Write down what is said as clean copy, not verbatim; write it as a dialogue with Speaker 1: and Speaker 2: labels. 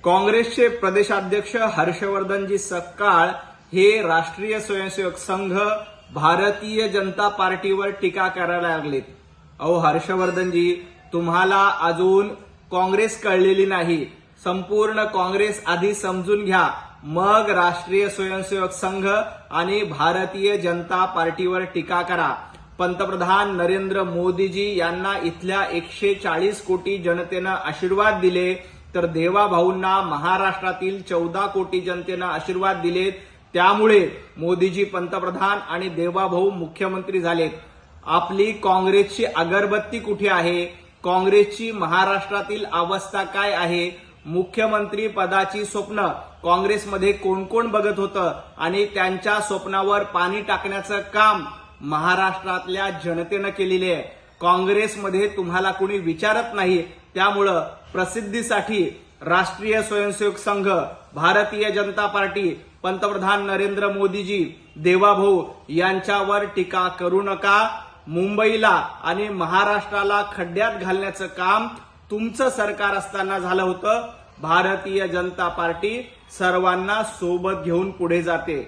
Speaker 1: काँग्रेसचे प्रदेशाध्यक्ष हर्षवर्धनजी सपकाळ हे राष्ट्रीय स्वयंसेवक संघ भारतीय जनता पार्टीवर टीका करायला लागलेत। अहो हर्षवर्धनजी, तुम्हाला अजून काँग्रेस कळलेली नाही। संपूर्ण काँग्रेस आधी समजून घ्या, मग राष्ट्रीय स्वयंसेवक संघ आणि भारतीय जनता पार्टीवर टीका करा। पंतप्रधान नरेंद्र मोदीजी यांना इथल्या 140 कोटी जनतेनं आशीर्वाद दिले, तर देवाभाऊंना महाराष्ट्रातील 14 कोटी जनतेनं आशीर्वाद दिलेत। त्यामुळे मोदीजी पंतप्रधान आणि देवाभाऊ मुख्यमंत्री झालेत। आपली काँग्रेसची अगरबत्ती कुठे आहे? काँग्रेसची महाराष्ट्रातील अवस्था काय आहे? मुख्यमंत्री पदाची स्वप्न काँग्रेसमध्ये कोण कोण बघत होतं आणि त्यांच्या स्वप्नावर पाणी टाकण्याचं काम महाराष्ट्रातल्या जनतेनं केलेले आहे। काँग्रेसमध्ये तुम्हाला कोणी विचारत नाही। त्यामुळं प्रसिद्धीसाठी राष्ट्रीय स्वयंसेवक संघ, भारतीय जनता पार्टी, पंतप्रधान नरेंद्र मोदीजी, देवाभाऊ यांच्यावर टीका करू नका। मुंबईला आणि महाराष्ट्राला खड्ड्यात घालण्याचं काम तुमचं सरकार असताना झालं होतं। भारतीय जनता पार्टी सर्वांना सोबत घेऊन पुढे जाते।